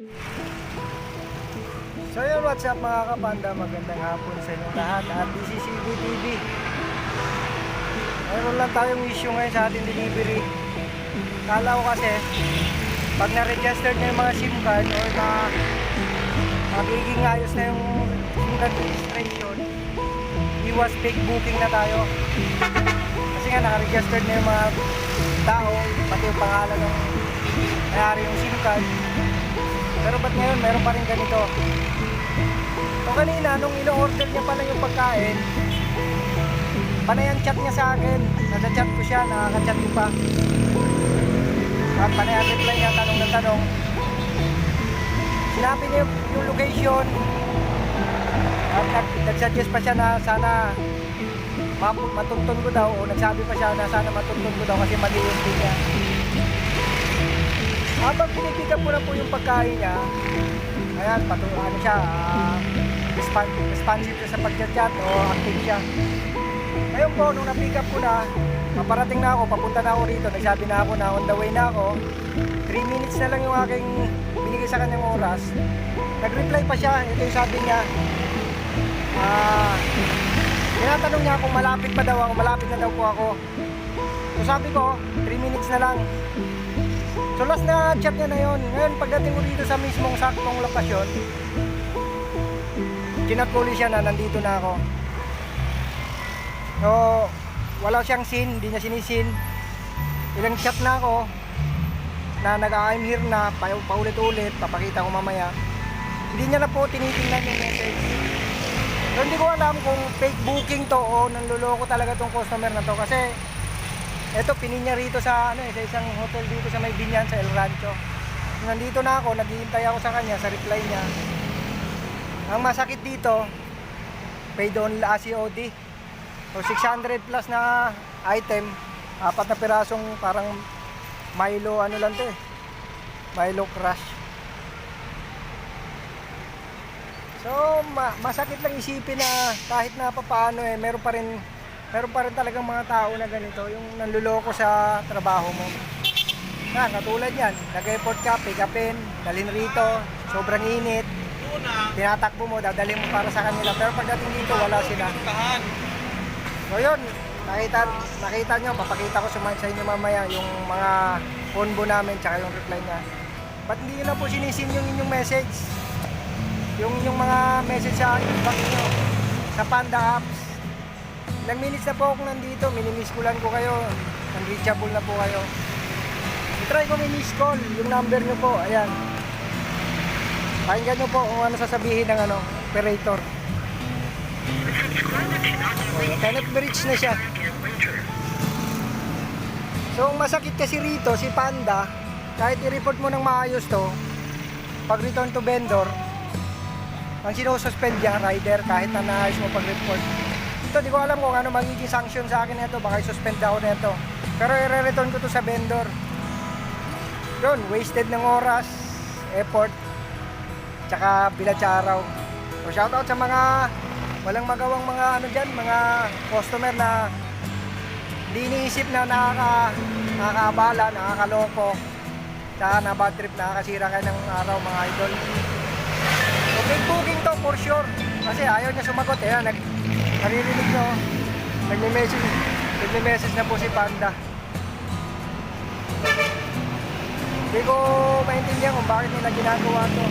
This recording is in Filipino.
So yun, what's up mga kapanda, magandang hapon sa inyo lahat at DCCB TV. Mayroon lang tayong issue ngayon sa ating delivery. Kala ko kasi pag na-registered na yung mga SIM card or na magiging ayos na yung SIM card registration, iwas fake booking na tayo. Kasi nga naka-registered na yung mga tao, pati yung pangalan ng mayari yung SIM card. Pero ba't ngayon meron pa rin ganito? So kanina nung ino-order niya pala yung pagkain, panay ang chat niya sa akin. Nasa-chat ko siya, nakaka-chat ko pa. At panay ang reply niya, tanong ng tanong. Sinabi niya yung location. At nag-suggest pa siya na sana matuntun ko daw. O nagsabi pa siya na sana matuntun ko daw kasi mali yung din niya. Habang pinipick up ko na po yung pagkain niya, ayan, ano siya, responsive siya sa pag-chat o active siya. Ngayon po, nung na-pick up ko na, paparating na ako, papunta na ako rito, nagsabi na ako na on the way na ako. 3 minutes na lang yung aking binigay sa kanyang oras. Nag-reply pa siya, ito yung sabi niya. Tinatanong niya kung malapit pa daw ako, malapit na daw po ako. So sabi ko, 3 minutes na lang. So last na chat niya na yun. Ngayon pagdating ko dito sa mismong saktong lokasyon, kinatuli siya na nandito na ako. So wala siyang sin, hindi niya sinisin. Ilang chat na ako na nag-I'm here na paulit-ulit, papakita ko mamaya. Hindi niya na po tinitingnan yung message. So hindi ko alam kung fake booking to o nanluloko talaga tong customer na to kasi eto, pinin niya rito sa sa isang hotel dito sa May Binyan, sa El Rancho. Nandito na ako, naghihintay ako sa kanya, sa reply niya. Ang masakit dito, paid on COD. So 600 plus na item, 4 na pirasong parang Milo, ano lang to eh. Milo Crush. So masakit lang isipin na kahit na papaano eh, meron pa rin talagang mga tao na ganito, yung nanluloko sa trabaho mo. Katulad yan, nag-effort ka, pick upin, dalhin rito, sobrang init, tinatakbo mo, dadalhin mo para sa kanila, pero pagdating dito, wala sila. So yun, nakita nyo, papakita ko sa inyo mamaya yung mga combo namin, tsaka yung reply niya. Ba't hindi nyo na po sinisin yung inyong message? Yung mga message sa inbox nyo, sa Panda apps. Ilang minutes na po ako nandito, minimiss ko lang ko kayo, unreachable na po kayo. I-try ko mimiss call, yung number nyo po, ayan. Pakinggan nyo po kung ano sasabihin ng operator. Cannot be reached na siya. So, masakit kasi rito, si Panda, kahit i-report mo ng maayos to, pag return to vendor, ang sinususpend niya, rider, kahit na naayos mo pag-report. Ito, di ko alam kung ano magiging sanction sa akin nito, baka i-suspend ako nito. Pero i-return ko to sa vendor. Yun, wasted ng oras, effort, tsaka bilatsaraw. So shoutout sa mga walang magawang mga mga customer na di iniisip na nakakaabala, nakakaloko, tsaka na bad trip, nakakasira kayo ng araw mga idol. Okay, booking to for sure. Kasi ayaw niya sumagot, naririnig nyo, nagme-message na po si Panda. Hindi ko maintindihan kung bakit nila ginagawa to.